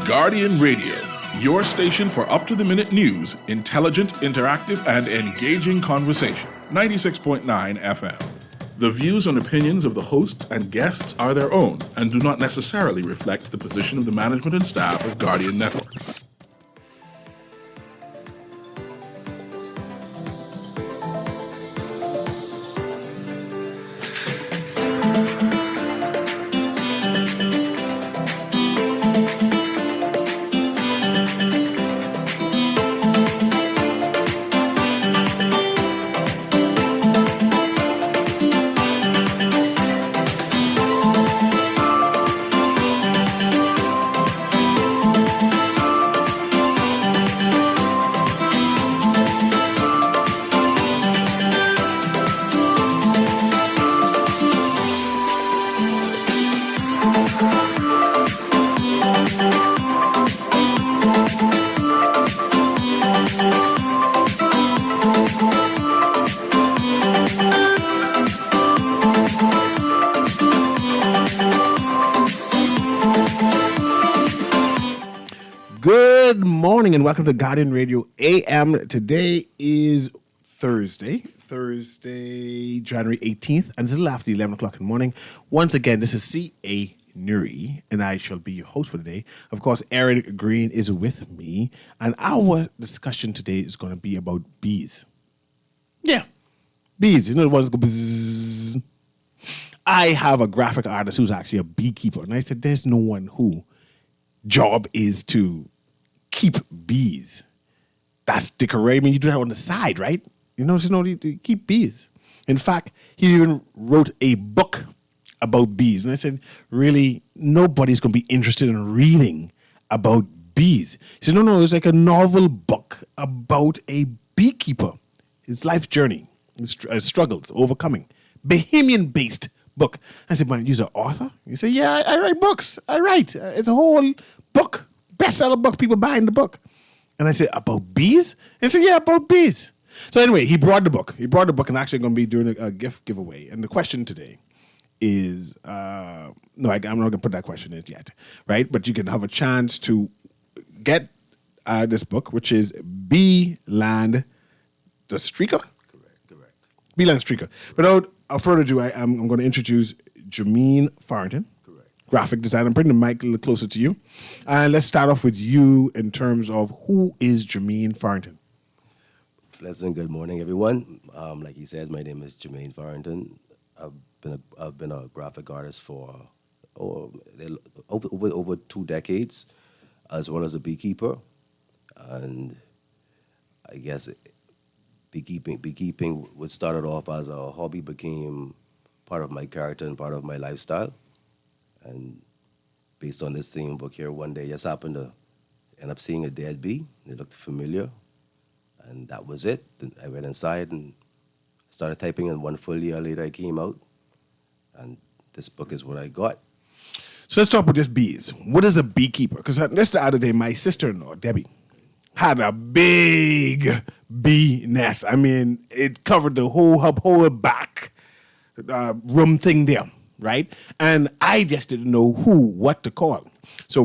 Guardian Radio, your station for up-to-the-minute news, intelligent, interactive, and engaging conversation. 96.9 FM. The views and opinions of the hosts and guests are their own and do not necessarily reflect the position of the management and staff of Guardian Network. And welcome to Guardian Radio AM. Today is Thursday, January 18th, and it's a little after 11 o'clock in the morning. Once again, this is C.A. Newry, and I shall be your host for today. Of course, Aaron Green is with me, and our discussion today is going to be about bees. Yeah, bees. You know the ones that go bzzz. I have a graphic artist who's actually a beekeeper, and I said, there's no one who job is to keep bees. That's decorating. I mean, you do that on the side, right? You keep bees. In fact, he even wrote a book about bees. And I said, really, nobody's going to be interested in reading about bees. He said, no, it's like a novel book about a beekeeper, his life journey, his struggles, overcoming. Bahamian-based book. I said, man, you're an author? He said, yeah, I write books. I write. It's a whole book. Bestseller book, people buying the book. And I said, about bees? And he said, yeah, about bees. So anyway, he brought the book. And actually going to be doing a gift giveaway. And the question today is, I'm not going to put that question in yet, right? But you can have a chance to get this book, which is Bee Land the Streaker? Correct. Bee Land Streaker. Without further ado, I'm going to introduce Jameen Farrington. Graphic design. I'm bringing the mic a little closer to you. And let's start off with you in terms of who is Jameen Farrington? Pleasant good morning, everyone. Like you said, my name is Jermaine Farrington. I've been a graphic artist for over 2 decades, as well as a beekeeper. And I guess beekeeping, what started off as a hobby, became part of my character and part of my lifestyle. And based on this theme book here, one day I just happened to end up seeing a dead bee. It looked familiar, and that was it. Then I went inside and started typing, and 1 full year later I came out, and this book is what I got. So let's talk about just bees. What is a beekeeper? Because just the other day, my sister-in-law, Debbie, had a big bee nest. I mean, it covered the whole back room thing there. Right? And I just didn't know what to call. So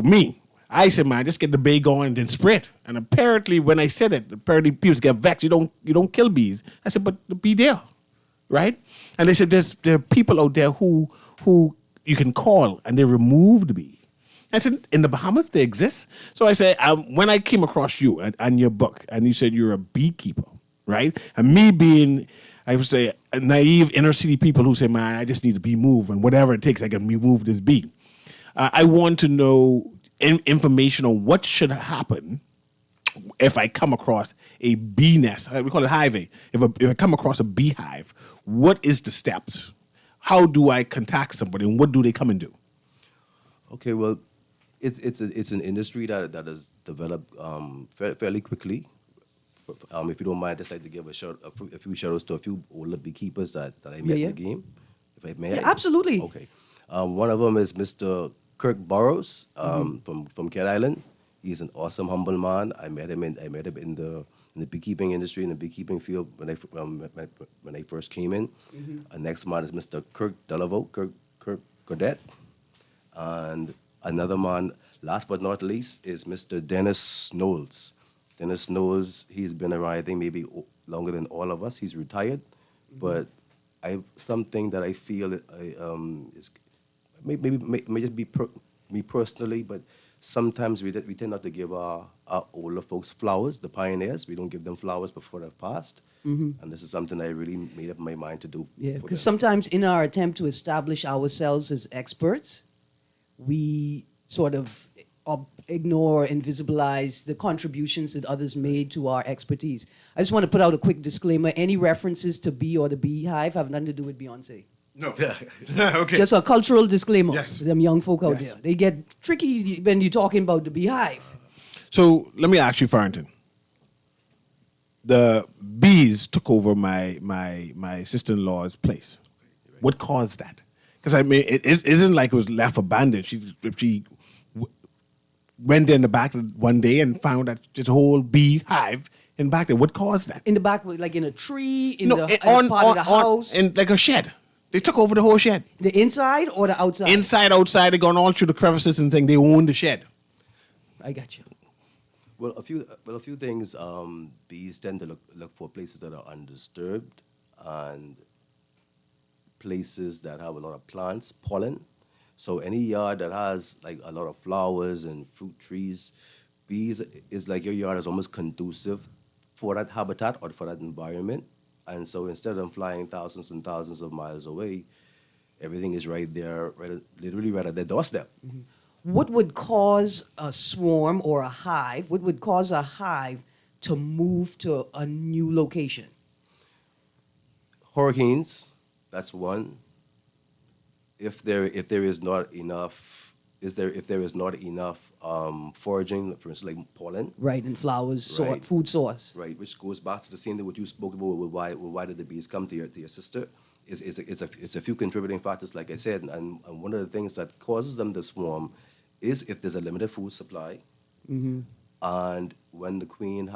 I said, man, just get the bee going and then spray it. And apparently when I said it, people get vexed. You don't kill bees. I said, but the bee there, right? And they said there are people out there who you can call and they remove the bee. I said, in the Bahamas they exist. So I said, when I came across you and your book, and you said you're a beekeeper, right? And me being, I would say, naive inner city people who say, man, I just need to be moved, and whatever it takes, I can move this bee. I want to know information on what should happen if I come across a bee nest. We call it hiving. If I come across a beehive, what is the steps? How do I contact somebody, and what do they come and do? Okay, well, it's an industry that has developed fairly quickly. If you don't mind, I'd just like to give a few shout-outs to a few older beekeepers that I met in the game, if I may. Yeah, absolutely. Okay. One of them is Mr. Kirk Burrows from Cat Island. He's an awesome, humble man. I met him in the beekeeping industry, in the beekeeping field when I first came in. Next man is Mr. Kirk Delaveau, Kirk Godet. And another man, Last but not least is Mr. Dennis Knowles. Dennis Knowles, he's been around, I think, maybe longer than all of us. He's retired, but something that I feel is may just be me personally, but sometimes we tend not to give our older folks flowers, the pioneers. We don't give them flowers before they've passed. And this is something I really made up my mind to do. Yeah, for because them. sometimes in our attempt to establish ourselves as experts, we sort of ignore, invisibilize the contributions that others made to our expertise. I just want to put out a quick disclaimer. Any references to Bee or the Beehive have nothing to do with Beyonce. No. Okay. Just a cultural disclaimer Yes. for them young folk out Yes. there. They get tricky when you're talking about the Beehive. So let me ask you, Farrington. The bees took over my sister-in-law's place. What caused that? Because I mean, it isn't like it was left abandoned. She went there in the back one day and found that there's a whole beehive in back there. What caused that? In the back, like in a tree, in No, the on part of the house. in like a shed. They took over the whole shed. The inside or the outside? Inside, outside, they gone all through the crevices and thing. They own the shed. I got you. Well, a few things. Bees tend to look for places that are undisturbed and places that have a lot of plants, pollen. So any yard that has like a lot of flowers and fruit trees, bees is like your yard is almost conducive for that habitat or for that environment. And so instead of them flying thousands and thousands of miles away, everything is right there, literally right at their doorstep. What would cause a swarm or a hive? What would cause a hive to move to a new location? Hurricanes, that's one. If there is not enough, if there is not enough foraging, for instance, like pollen, Right, and flowers, Right. food source. right, which goes back to the same thing what you spoke about with why did the bees come to your sister? It's a few contributing factors, like I said, and one of the things that causes them to swarm is if there's a limited food supply, and when the queen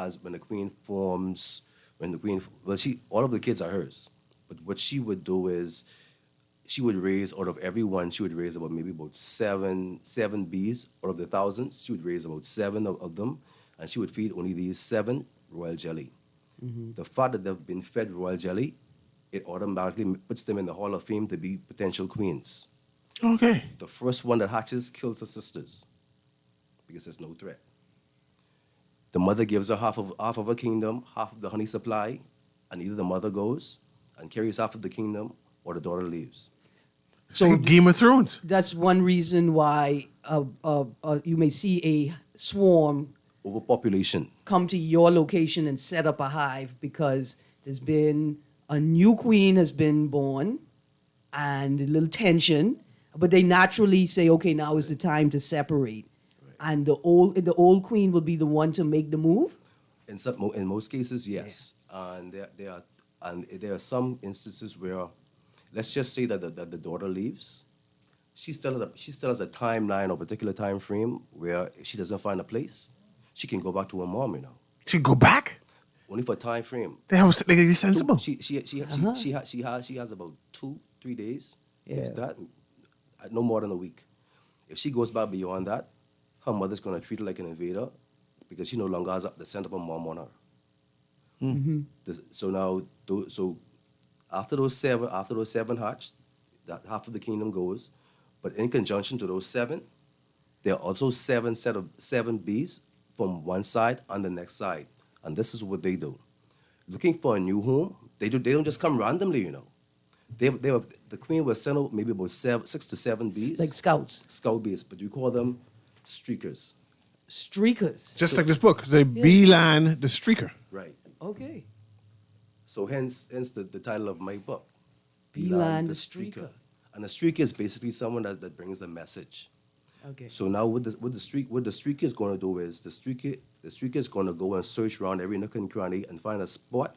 forms, all of the kids are hers, but what she would do is she would raise out of everyone, she would raise about seven bees out of the thousands. She would raise about seven of them, and she would feed only these seven royal jelly. The fact that they've been fed royal jelly, it automatically puts them in the Hall of Fame to be potential queens. Okay. The first one that hatches kills her sisters because there's no threat. The mother gives her half of her kingdom, half of the honey supply, and either the mother goes and carries half of the kingdom or the daughter leaves. So Game of Thrones. That's one reason why you may see a swarm Overpopulation. come to your location and set up a hive because there's been a new queen has been born and a little tension, but they naturally say, okay, now is the time to separate. And the old queen will be the one to make the move. In most cases, yes. And there are some instances where, let's just say that the daughter leaves. She still has a timeline or particular time frame where if she doesn't find a place, she can go back to her mom. She go back. Only for a time frame. They're sensible. She has about 2-3 days. Yeah. If that, no more than a week. If she goes back beyond that, her mother's gonna treat her like an invader because she no longer has the scent of her mom on her. So now, after those seven hatch, that half of the kingdom goes. But in conjunction to those seven, there are also seven bees from one side and the next side. And this is what they do. Looking for a new home, they don't just come randomly, the queen will send out maybe about 6 to 7 bees. Like scouts. Scout bees, but you call them streakers. Streakers. Just like this book, the Beeline, the Streaker. Right. Okay. So hence the title of my book. Beeline the Streaker. And a streaker is basically someone that brings a message. Okay. So now what the streaker is going to do is the streaker is going to go and search around every nook and cranny and find a spot,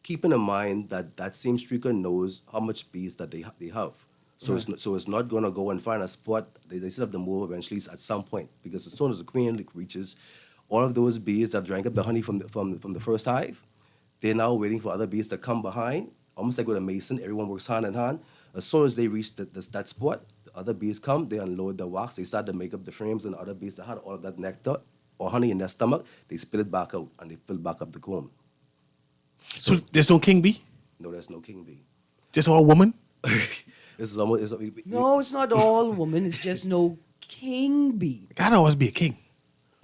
keeping in mind that same streaker knows how much bees that they have. So it's not going to go and find a spot. They still have to move eventually at some point because as soon as the queen reaches, all of those bees that drank up the honey from the first hive, they're now waiting for other bees to come behind, almost like with a mason. Everyone works hand in hand. As soon as they reach that spot, other bees come, they unload the wax, they start to make up the frames, and other bees that had all of that nectar or honey in their stomach, they spit it back out and they fill back up the comb. So there's no king bee? No, there's no king bee. Just all woman? This is almost. No, it's not all women. It's just no king bee. Gotta always be a king.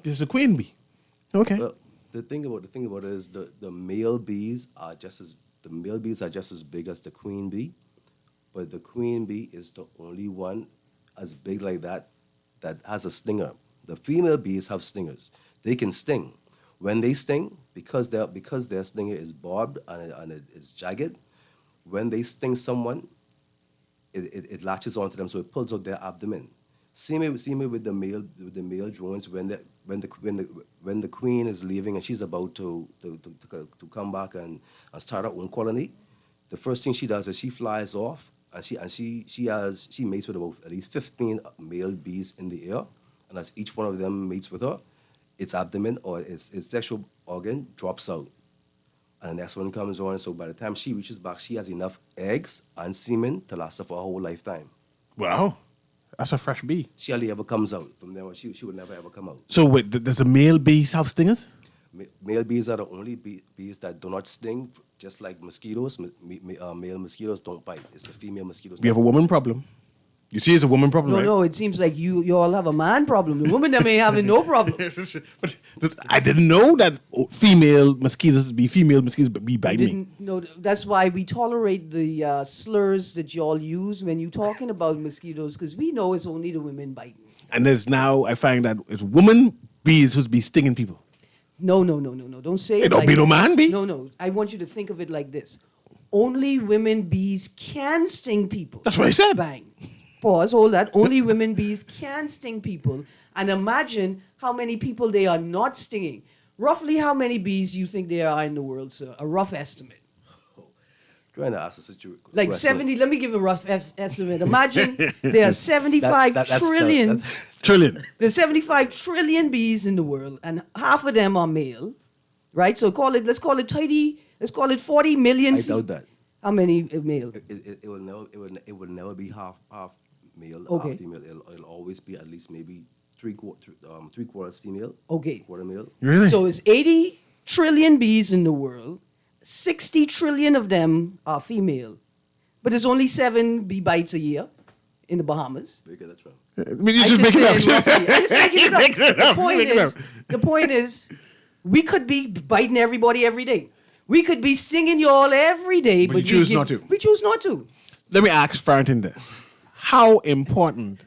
There's a queen bee. Okay. Well, the thing about it is the male bees are just as big as the queen bee, but the queen bee is the only one as big like that has a stinger. The female bees have stingers. They can sting. When they sting, because their stinger is barbed and it's jagged, when they sting someone, it latches onto them, so it pulls out their abdomen. See me with the male drones when the queen is leaving and she's about to come back and start her own colony. The first thing she does is she flies off and she mates with about at least 15 male bees in the air, and as each one of them mates with her, its abdomen or its sexual organ drops out. And the next one comes on, so by the time she reaches back, she has enough eggs and semen to last her for a whole lifetime. Wow. That's a fresh bee. She hardly ever comes out. From there on, she would never ever come out. So wait, does the male bees have stingers? Male bees are the only bees that do not sting, just like mosquitoes. Male mosquitoes don't bite. It's the female mosquitoes. We have a woman problem. You see, it's a woman problem, No, right? no, it seems like you all have a man problem. The women that may have no problem. But I didn't know that female mosquitoes be biting me. Didn't know. That's why we tolerate the slurs that you all use when you're talking about mosquitoes, because we know it's only the women biting. And there's now, I find that it's woman bees who's be stinging people. No. Don't say it. It don't like be no that. man bee. No. I want you to think of it like this: only women bees can sting people. That's what I said. Bang. Pause. Hold that. Only women bees can sting people, and imagine how many people they are not stinging. Roughly, how many bees you think there are in the world, sir? A rough estimate. Trying to ask a situation. Like 70. Let me give a rough estimate. Imagine there are 75 trillion. Trillion. There's 75 trillion bees in the world, and half of them are male, right? So let's call it 40 million. I doubt that. How many male? It will never be half male, Okay. half female. It'll always be at least maybe three quarters female. Okay. Quarter male. Really? So it's 80 trillion bees in the world. 60 trillion of them are female, but there's only 7 bee bites a year in the Bahamas. Where you get that from? You I just make it up. saying roughly. I just making it up. Make it up. The point is, we could be biting everybody every day. We could be stinging you all every day, But but you choose not to. We choose not to. Let me ask Farrington this. How important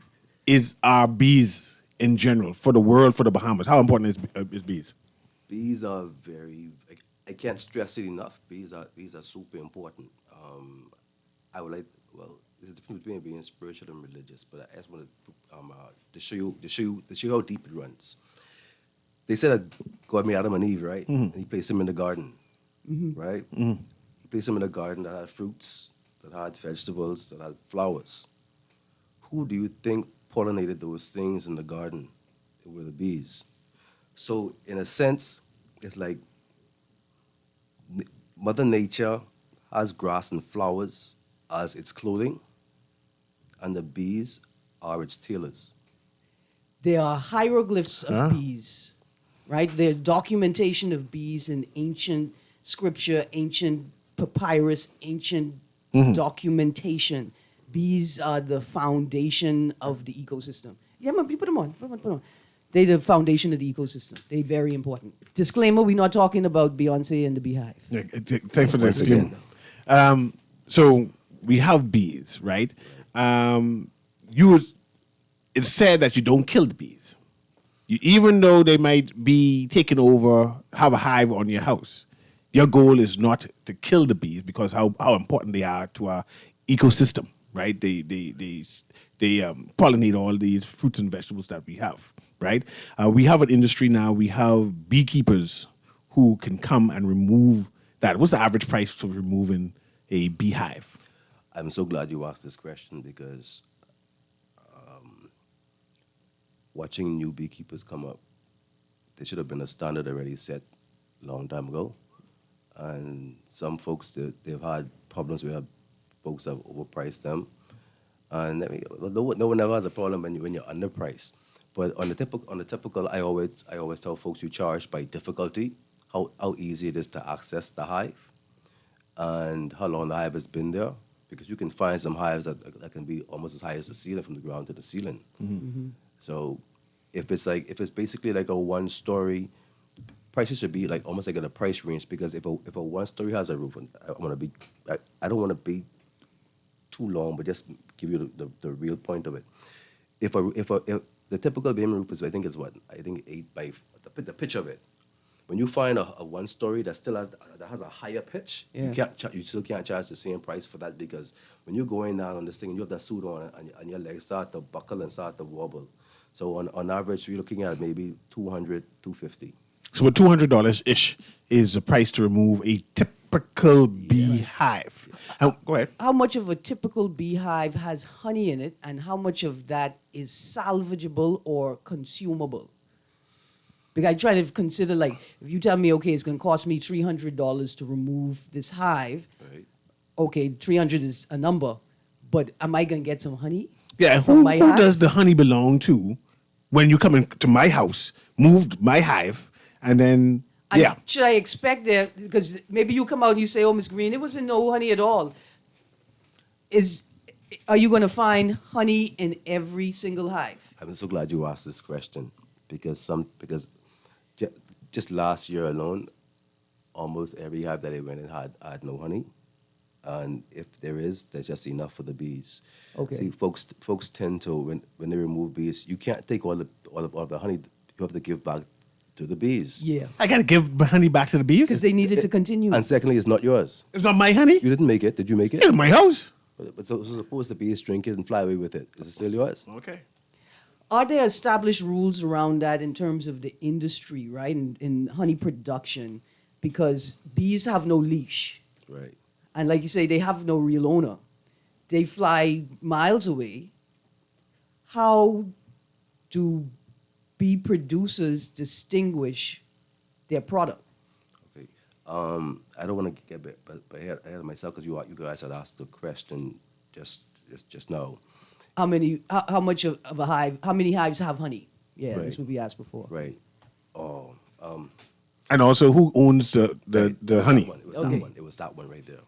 are bees in general for the world, for the Bahamas? How important is bees? Bees are very. I can't stress it enough. Bees are super important. I would like. Well, there's a difference between being spiritual and religious, but I just wanted to show you how deep it runs. They said that God made Adam and Eve, right? And He placed them in the garden, right? He placed them in a garden that had fruits, that had vegetables, that had flowers. Who do you think pollinated those things in the garden? It were the bees. So, in a sense, it's like Mother Nature has grass and flowers as its clothing, and the bees are its tailors. There are hieroglyphs of bees, right? There's documentation of bees in ancient scripture, ancient papyrus, ancient documentation. Bees are the foundation of the ecosystem. Yeah, man, you put them on. Put them on. They're the foundation of the ecosystem. They're very important. Disclaimer, we're not talking about Beyonce and the Beehive. Yeah, thanks for the Once disclaimer. So we have bees, right? It's said that you don't kill the bees. Even though they might be taking over, have a hive on your house, your goal is not to kill the bees because how important they are to our ecosystem, right? They pollinate all these fruits and vegetables that we have, right? We have an industry now. We have beekeepers who can come and remove that. What's the average price for removing a beehive? I'm so glad you asked this question because watching new beekeepers come up, there should have been a standard already set a long time ago. And some folks, they've had problems where folks have overpriced them. And no one ever has a problem when you're underpriced. But on the typical, I always tell folks you charge by difficulty, how easy it is to access the hive, and how long the hive has been there. Because you can find some hives that can be almost as high as the ceiling, from the ground to the ceiling. So if it's basically like a 1-story, prices should be like almost like at a price range, because if a 1-story has a roof, and I don't want to be too long, but just give you the real point of it. If the typical beam roof is, I think 8 by the pitch of it. When you find a 1-story that has a higher pitch, Yeah. you still can't charge the same price for that, because when you're going down on this thing and you have that suit on and your legs start to buckle and start to wobble. So on average, we're looking at maybe $200, $250. So $200 ish is the price to remove a typical beehive. Go ahead. How much of a typical beehive has honey in it, and how much of that is salvageable or consumable? Because I try to consider, like, if you tell me, okay, it's going to cost me $300 to remove this hive, Right. okay, 300 is a number, but am I going to get some honey? Yeah, from who my hive? does the honey belong to when you come into my house, moved my hive, and then, And should I expect there, because maybe you come out and you say, oh, Miss Green, it wasn't no honey at all. Are you going to find honey in every single hive? I'm so glad you asked this question, because just last year alone, almost every hive that I went in had no honey, and if there is, there's just enough for the bees. Okay. See, folks tend to, when they remove bees, you can't take all the honey. You have to give back to the bees. Yeah. I got to give my honey back to the bees. Because they needed to continue. And secondly, it's not yours. It's not my honey. You didn't make it. Did you make it? It's my house. But so suppose the bees drink it and fly away with it. Is it still yours? Okay. Are there established rules around that in terms of the industry, right, in honey production? Because bees have no leash. Right. And like you say, they have no real owner. They fly miles away. How do bee producers distinguish their product? Okay. I don't want to get ahead of myself, because you guys had asked the question just now. How much of a hive, how many hives have honey? Yeah, Right. that's what we asked before. Right. Oh. And also, who owns the honey? It was that one right there.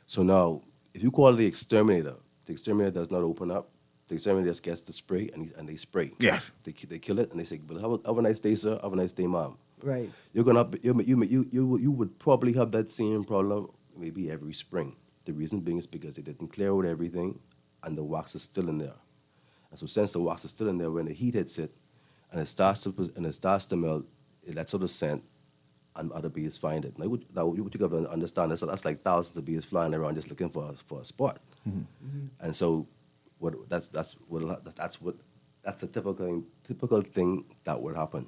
So now, if you call the exterminator does not open up. The exterminator just gets the spray and they spray. Yeah. They kill it and they say, "Well, have a nice day, sir. Have a nice day, mom." Right. You would probably have that same problem maybe every spring. The reason being is because they didn't clear out everything, and the wax is still in there. And so since the wax is still in there, when the heat hits it, and it starts to melt, it lets out a scent, and other bees find it. Now, what you got to understand is that's like thousands of bees flying around just looking for a spot. And so, that's the typical thing that would happen.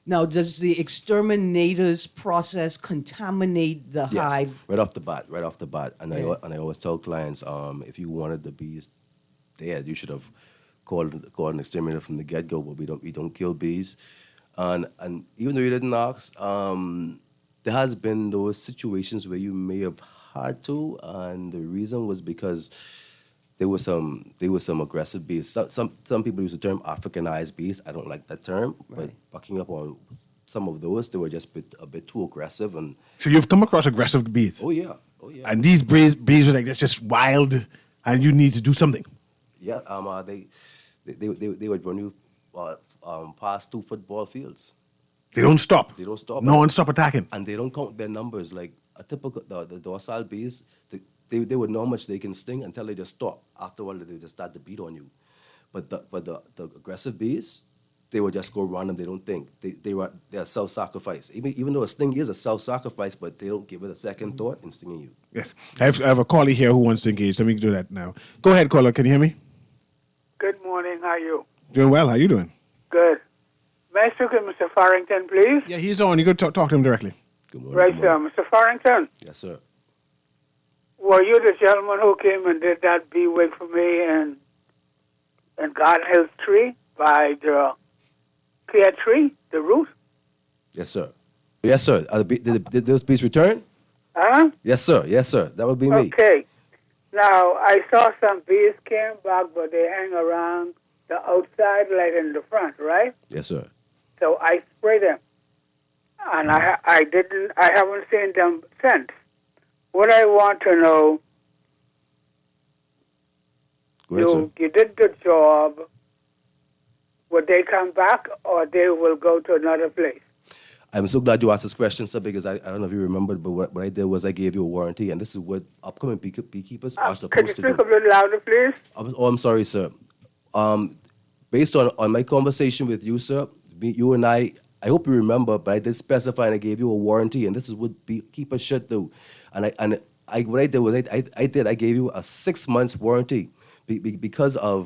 Now, does the exterminator's process contaminate the Yes, hive? right off the bat. And Yeah. I always tell clients, if you wanted the bees dead, you should have called an exterminator from the get-go. But we don't kill bees, and even though you didn't ask, there has been those situations where you may have had to, and the reason was because there were some aggressive bees. Some people use the term Africanized bees. I don't like that term, but bucking up on some of those, they were just a bit too aggressive. And So you've come across aggressive bees. oh yeah. And these bees are like, that's just wild, and you need to do something. Yeah, they would run you past 2 football fields. They don't stop. They don't stop. No one stop attacking. And they don't count their numbers. Like a typical the dorsal bees, they would know how much they can sting until they just stop. After a while, they just start to beat on you. But the aggressive bees, they would just go run and they don't think. They're self-sacrifice. Even though a sting is a self-sacrifice, but they don't give it a second thought in stinging you. Yes. I have a caller here who wants to engage. Let me do that now. Go ahead, caller. Can you hear me? Good morning. How are you? Doing well. How you doing? Good. May I speak with Mr. Farrington, please? Yeah, he's on. You could talk to him directly. Good morning. Right, good sir. morning. Mr. Farrington, Yes, sir. were you the gentleman who came and did that bee wig for me in Garden Hills tree by the pear tree, the root? Yes, sir. Yes, sir. Did those bees return? Huh? Yes, sir. Yes, sir. That would be me. Okay. Now, I saw some bees came back, but they hang around the outside, like in the front, right? Yes, sir. So I spray them, and I haven't seen them since. What I want to know, Go ahead, sir. you did the job. Would they come back, or they will go to another place? I'm so glad you asked this question, sir, because I don't know if you remember, but what I did was I gave you a warranty, and this is what upcoming beekeepers are Can you supposed to speak do. a bit louder, please? I'm sorry, sir. Based on my conversation with you, sir, you and I hope you remember, but I did specify and I gave you a warranty, and this is what beekeepers should do. And what I did was I gave you a 6 months warranty because I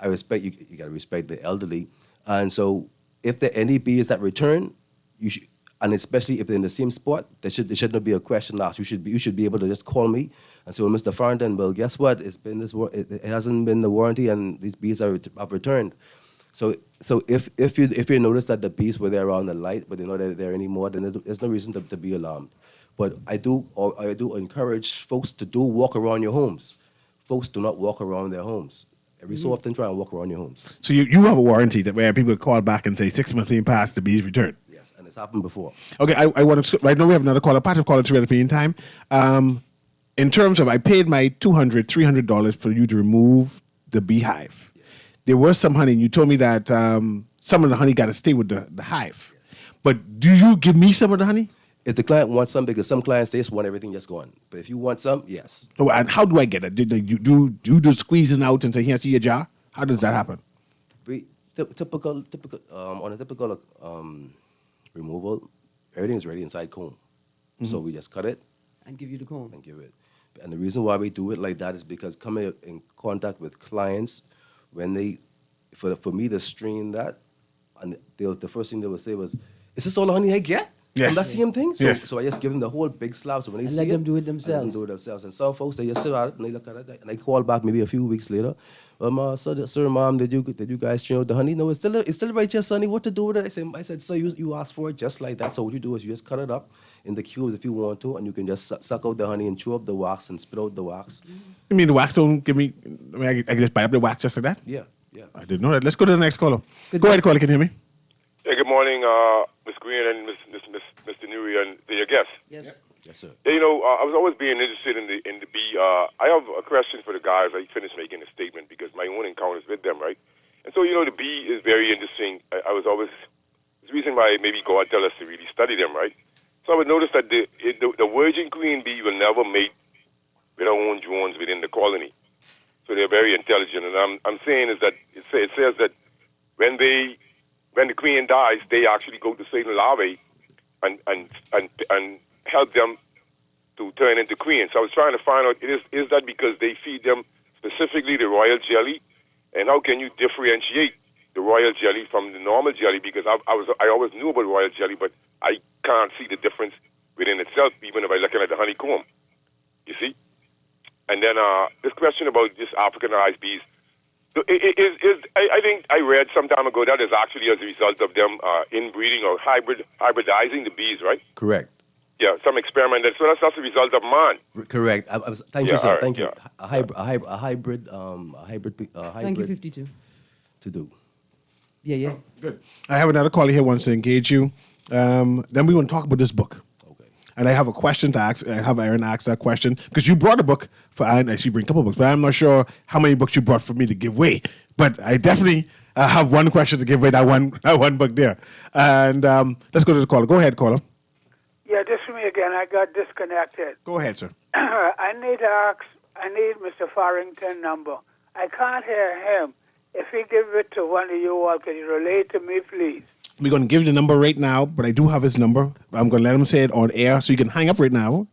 respect you. You gotta respect the elderly, and so if there are any bees that return, you should, and especially if they're in the same spot, there should not be a question asked. You should be able to just call me and say, well, Mr. Farrington, well, guess what? It hasn't been the warranty, and these bees have returned. So if you notice that the bees were there around the light, but they're not there anymore, then there's no reason to be alarmed. But I do encourage folks to do walk around your homes. Folks do not walk around their homes. Every so often, try and walk around your homes. So you have a warranty that where people call back and say 6 months being passed, the bees return. Yes, and it's happened before. Okay, I want to. Right now we have another caller. Part of caller 3 at the meantime. In terms of, I paid my $300 for you to remove the beehive. Yes. There was some honey, and you told me that some of the honey got to stay with the hive. Yes. But do you give me some of the honey? If the client wants some, because some clients, they just want everything just gone. But if you want some, yes. Oh, and how do I get it? Do you do squeezing out and say, here, see your jar? How does that happen? Typical on a typical removal, everything is ready inside comb. Mm-hmm. So we just cut it and give you the comb. and give it. And the reason why we do it like that is because coming in contact with clients, when they, for me to stream that, and the first thing they would say was, "Is this all the honey I get?" Yes. From that same thing? Yes. So I just give them the whole big slab. So when they And see let them do it let them themselves. do it themselves. And some folks, they just sit at it and they look at it and they call back maybe a few weeks later. Sir, mom, did you guys stream out the honey? No, it's still right here, sonny. What to do with it? I said, sir, you asked for it just like that. So what you do is you just cut it up in the cubes if you want to, and you can just suck out the honey and chew up the wax and spit out the wax. You mean the wax don't give me, I can just buy up the wax just like that? Yeah. I didn't know that. Let's go to the next caller. Good Go ahead, caller. Can you hear me? Hey, good morning, Ms. Green and Mr. Newry and your guests. Yes. Yes, sir. Yeah, I was always being interested in the bee. I have a question for the guys. I finished making a statement because my own encounters with them, right? And so, the bee is very interesting. I was always, the reason why maybe God tell us to really study them, right? So I would notice that the virgin queen bee will never mate with her own drones within the colony. So they're very intelligent. And I'm saying is that it says that when the queen dies, they actually go to certain larvae and help them to turn into queens. So I was trying to find out, is that because they feed them specifically the royal jelly? And how can you differentiate the royal jelly from the normal jelly? Because I always knew about royal jelly, but I can't see the difference within itself, even if I'm looking at the honeycomb. You see? And then this question about this Africanized bees. I think I read some time ago that is actually as a result of them inbreeding or hybridizing the bees, right? Correct. Yeah, some experiment. So that's a result of man. Correct. Thank you, sir. Right, Thank you. yeah. A hybrid. Thank you, 52. To do. Yeah. Good. I have another caller here who wants to engage you. Then we want to talk about this book. Okay. And I have a question to ask. I have Aaron ask that question because you brought a book for Anne. And she bring a couple books, but I'm not sure how many books you brought for me to give away. But I definitely have one question to give away. That one book there. And let's go to the caller. Go ahead, caller. Yeah, this is me again. I got disconnected. Go ahead, sir. I need Mr. Farrington's number. I can't hear him. If he gives it to one of you all, can you relate to me, please? We're going to give you the number right now, but I do have his number. I'm going to let him say it on air, so you can hang up right now,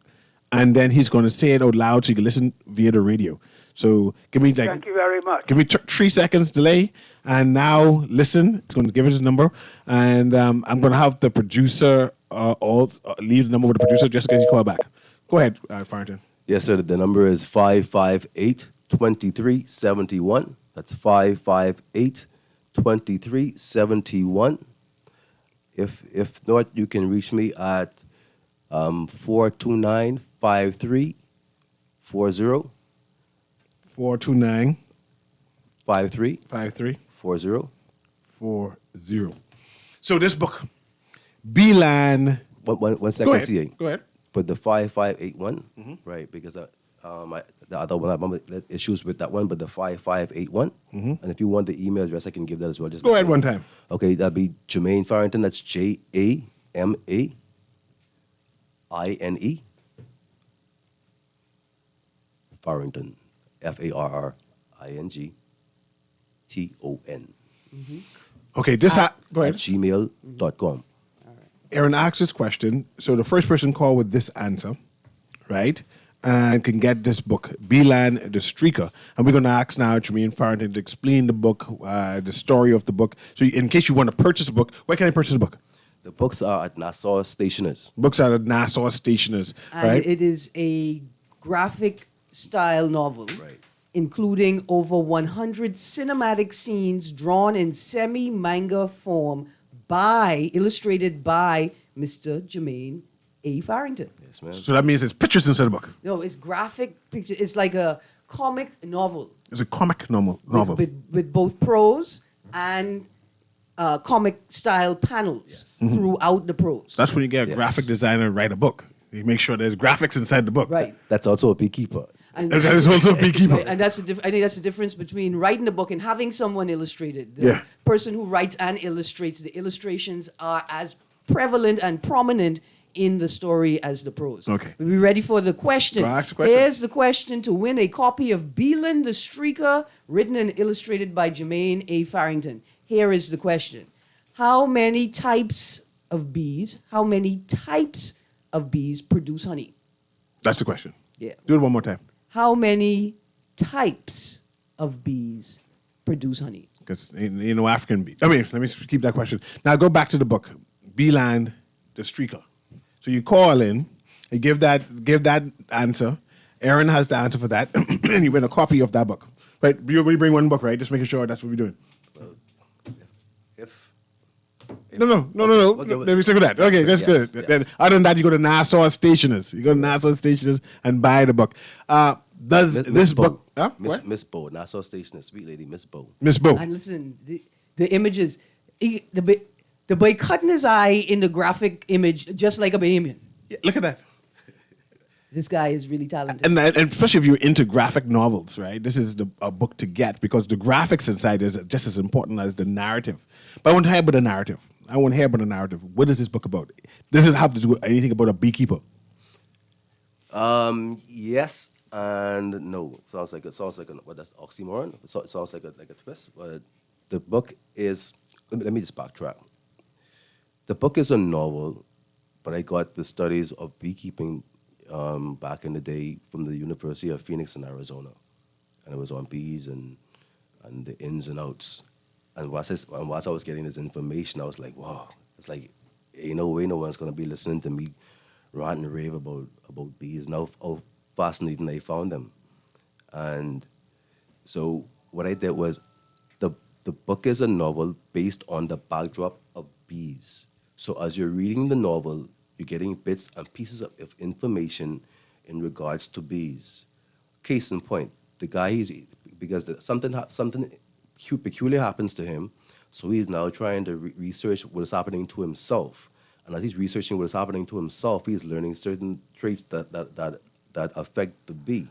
and then he's going to say it out loud so you can listen via the radio. So give me Thank you very much. Give me 3 seconds delay, and now listen. It's going to give us his number, and I'm going to have the producer leave the number with the producer just in case you call back. Go ahead, Farrington. Yes, sir. The number is 558-2371. That's 558-2371. If not, you can reach me at 429-5340. 429 5340. 40. So this book, Beeline. One second, Go ahead. CA. Go ahead. But the 5581, right? Because the other one, I remember issues with that one, but the 5581. And if you want the email address, I can give that as well. Just Go let ahead me know. one time. Okay, that'd be Jermaine Farrington. That's JAMAINE. Farrington. FARRINGTON. Okay, go At ahead. gmail.com. Aaron asked this question. So the first person call with this answer, right, and can get this book, Beeline the Streaker. And we're going to ask now Jermaine Farrington to explain the book, the story of the book. So in case you want to purchase the book, where can I purchase the book? The books are at Nassau Stationers. Books are at Nassau Stationers, And right? it is a graphic style novel, Right. including over 100 cinematic scenes drawn in semi-manga form illustrated by Mr. Jermaine A. Farrington. Yes, ma'am. So that means it's pictures inside the book. No, it's graphic picture. It's like a comic novel It's a comic novel. with both prose and comic style panels throughout the prose. That's when you get a Yes. graphic designer write a book. You make sure there's graphics inside the book. right. That's also a beekeeper. And That is also a beekeeper. Right, and that's I think that's the difference between writing a book and having someone illustrate it. The Yeah. person who writes and illustrates, the illustrations are as prevalent and prominent in the story as the prose. Okay. Are we ready for the question? Go ask the question. Here's the question to win a copy of Beeline the Streaker, written and illustrated by Jermaine A. Farrington. Here is the question. How many types of bees produce honey? That's the question. Yeah. Do it one more time. How many types of bees produce honey? Because African bee. I mean, let me keep that question. Now go back to the book, Beeline the Streaker. So you call in, you give that answer. Aaron has the answer for that, and you win a copy of that book. Right? We bring one book, right? Just making sure that's what we're doing. No. Okay, Let me stick with that. Okay, that's yes, good. yes. Then, other than that, you go to Nassau Stationers. You go to Nassau Stationers and buy the book. Does this book? Huh? What? Miss Bo, Nassau Stationers, sweet lady, Miss Bo. Miss Bo. And listen, the images, the boy cutting his eye in the graphic image just like a Bahamian. Yeah, look at that. This guy is really talented. And especially if you're into graphic novels, right? This is a book to get because the graphics inside is just as important as the narrative. But I want to hear about the narrative. What is this book about? Does it have to do with anything about a beekeeper? Yes and no. Sounds like what, that's oxymoron. It sounds like a twist. But the book is. Let me just backtrack. The book is a novel, but I got the studies of beekeeping back in the day from the University of Phoenix in Arizona, and it was on bees and the ins and outs. And whilst I was getting this information, I was like, wow, it's like, ain't no way no one's gonna be listening to me rant and rave about bees and how fascinating I found them. And so what I did was the book is a novel based on the backdrop of bees. So as you're reading the novel, you're getting bits and pieces of information in regards to bees. Case in point, the guy something peculiar happens to him, so he's now trying to research what is happening to himself. And as he's researching what is happening to himself, he's learning certain traits that affect the bee.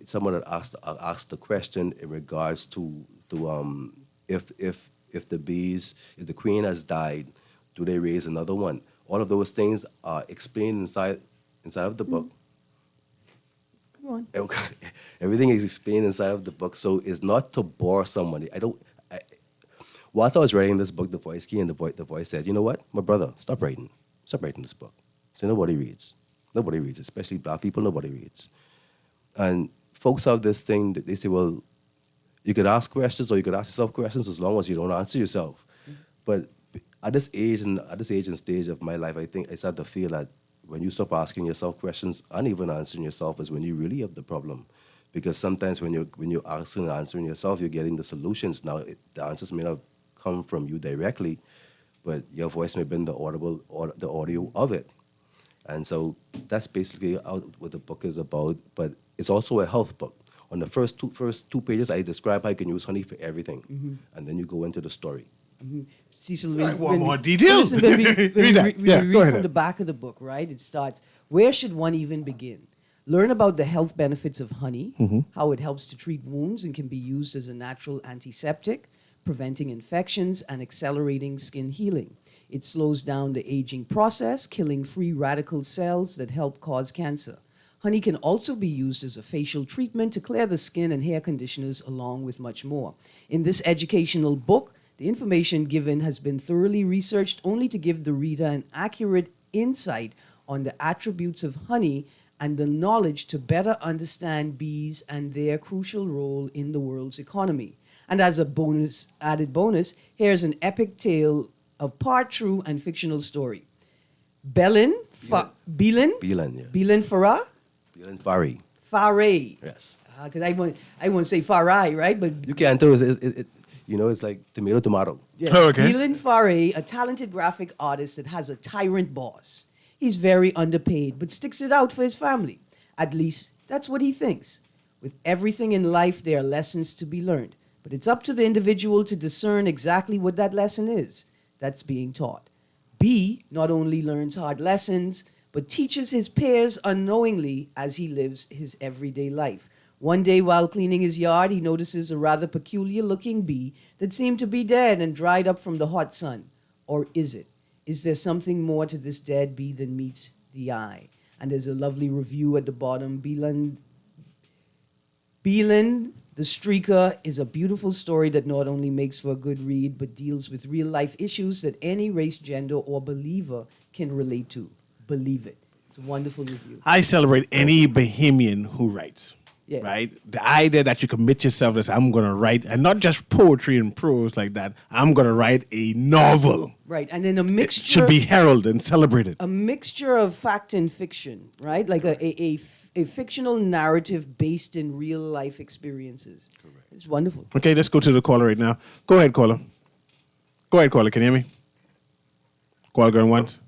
Someone had asked the question in regards to if the queen has died, do they raise another one? All of those things are explained inside of the book. Go on. Everything is explained inside of the book, so it's not to bore somebody. Whilst I was writing this book, the voice came and the voice said, "You know what, my brother, stop writing this book." So nobody reads, especially black people. Nobody reads, and folks have this thing that they say, "Well, you could ask questions or you could ask yourself questions as long as you don't answer yourself." But at this age and stage of my life, I think I started to feel that when you stop asking yourself questions and even answering yourself is when you really have the problem. Because sometimes when you're asking and answering yourself, you're getting the solutions. Now, the answers may not come from you directly, but your voice may have been the audio of it. And so that's basically what the book is about. But it's also a health book. On the first two pages, I describe how you can use honey for everything, and then you go into the story. Cecil, I want more details. Listen, when we Read that. Yeah, read go ahead. from the back of the book, right? It starts, where should one even begin? Learn about the health benefits of honey, how it helps to treat wounds and can be used as a natural antiseptic, preventing infections and accelerating skin healing. It slows down the aging process, killing free radical cells that help cause cancer. Honey can also be used as a facial treatment to clear the skin and hair conditioners, along with much more. In this educational book, the information given has been thoroughly researched only to give the reader an accurate insight on the attributes of honey and the knowledge to better understand bees and their crucial role in the world's economy. And as a added bonus, here's an epic tale of part true and fictional story. Belin Farah? Beelan Fari. Faray. Yes. Because I want to say Farai, right? But You can't tell. It's like tomato. yeah. Oh, okay. Beelan Faray, a talented graphic artist that has a tyrant boss. He's very underpaid, but sticks it out for his family. At least that's what he thinks. With everything in life, there are lessons to be learned, but it's up to the individual to discern exactly what that lesson is that's being taught. B not only learns hard lessons, but teaches his peers unknowingly as he lives his everyday life. One day, while cleaning his yard, he notices a rather peculiar-looking bee that seemed to be dead and dried up from the hot sun. Or is it? Is there something more to this dead bee than meets the eye? And there's a lovely review at the bottom. Beelan, the Streaker, is a beautiful story that not only makes for a good read, but deals with real-life issues that any race, gender, or believer can relate to. Believe it. It's a wonderful review. I celebrate any Bahamian who writes. Yeah. Right? The idea that you commit yourself as I'm going to write, and not just poetry and prose like that, I'm going to write a novel. Right, and then a It mixture should be heralded and celebrated. a mixture of fact and fiction, right? Like a fictional narrative based in real life experiences. Correct. It's wonderful. Okay, let's go to the caller right now. Go ahead, caller. Can you hear me? Caller going once.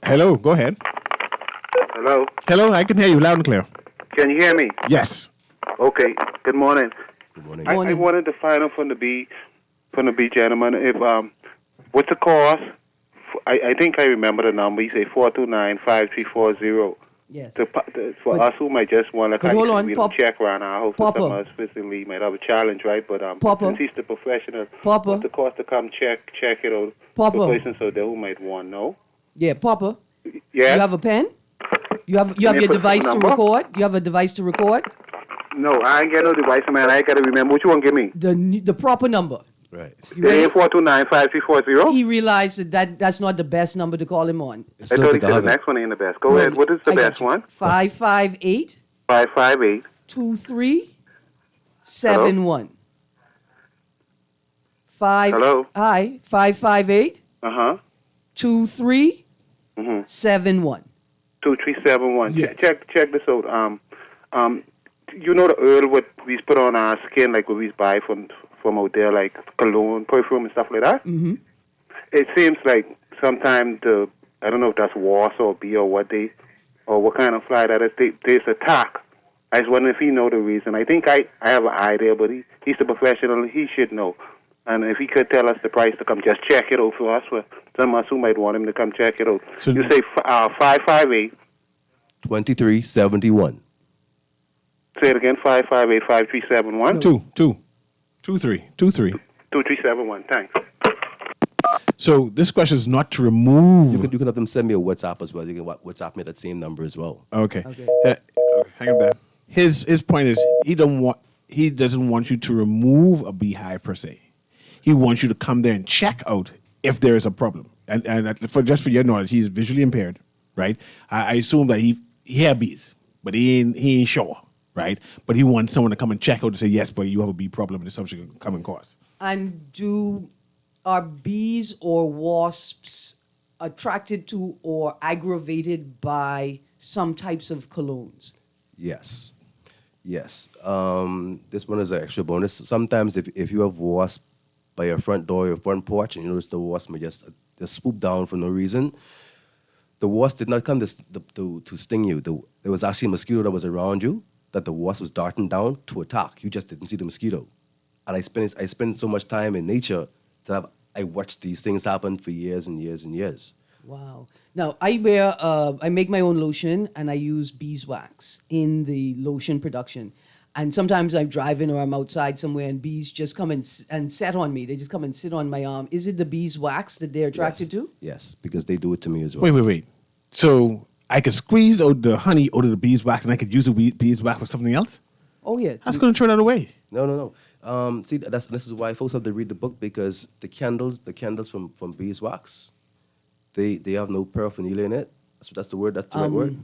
Hello, go ahead. Hello, I can hear you loud and clear. Can you hear me? Yes. Okay. Good morning. Good morning. I wanted to find out from the B gentleman if what's the cost? I think I remember the number. You say 429-5340. Yes. For us who might just want to But hold on, we Pop- don't check around our house, Papa. some of us physically might have a challenge, right? But Papa. since he's the professional, Papa. what's the cost to come check it out? Papa. For persons out there who might want to know. Yeah, Papa. Yeah. You have a pen? You have you your put device the to number? record? You have a device to record? No, I ain't got no device, man. I got to remember. What you want to give me? The proper number. Right. You ready? 429-5340. He realized that's not the best number to call him on. It's I still thought he good to said the have it. next one ain't the best. Go ahead. What is the I got best you. one? 558 558. 2371. Hello? Hi, 558 Uh-huh. 2371. 2371. Yes. Check this out. You know the oil what we put on our skin, like what we buy from out there, like cologne, perfume, and stuff like that. Mm-hmm. It seems like sometimes I don't know if that's wasp or bee or what kind of fly that is. There's attack. I was wondering if he know the reason. I think I have an idea, but he's the professional. He should know. And if he could tell us the price to come just check it out for us, for some of us who might want him to come check it out. So- You say 558. 2371. Say it again, 558-5371. 2371, thanks. So this question is not to remove. You can have them send me a WhatsApp as well. You can WhatsApp me that same number as well. Okay. Okay. Hang up there. His point is he doesn't want you to remove a beehive per se. He wants you to come there and check out if there is a problem. And for your knowledge, he's visually impaired, right? I assume that he had bees, but he ain't sure, right? But he wants someone to come and check out to say yes, but you have a bee problem and it's something that can come and cause. And are bees or wasps attracted to or aggravated by some types of colognes? Yes. This one is an extra bonus. Sometimes if you have wasp by your front door, your front porch, and you notice the wasp may just swoop down for no reason, The wasp did not come to sting you. There was actually a mosquito that was around you that the wasp was darting down to attack. You just didn't see the mosquito. And I spent so much time in nature that I watched these things happen for years and years and years. Wow. Now, I make my own lotion and I use beeswax in the lotion production. And sometimes I'm driving or I'm outside somewhere and bees just come and set on me. They just come and sit on my arm. Is it the beeswax that they're attracted to? Yes, because they do it to me as well. Wait. So I could squeeze out the honey out of the beeswax and I could use the beeswax for something else? Oh, yeah. That's going to turn that away. No. See, this is why folks have to read the book, because the candles from beeswax, they have no paraphernalia in it. That's the word. That's the right word.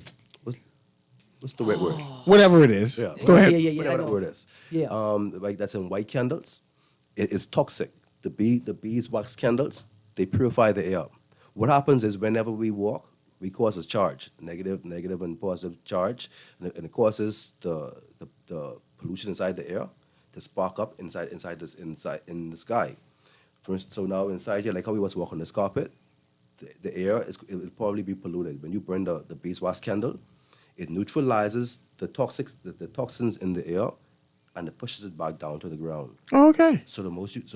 What's the right word? Whatever it is. Yeah. Go ahead. Yeah, I Whatever know. the word is. Yeah. Like that's in white candles. It is toxic. The beeswax candles, they purify the air. What happens is whenever we walk, we cause a charge, negative and positive charge, and it causes the pollution inside the air to spark up inside in the sky. So now inside here, like how we was walking on this carpet, the air it will probably be polluted. When you burn the beeswax candle, it neutralizes the toxins in the air, and it pushes it back down to the ground. Oh, okay. So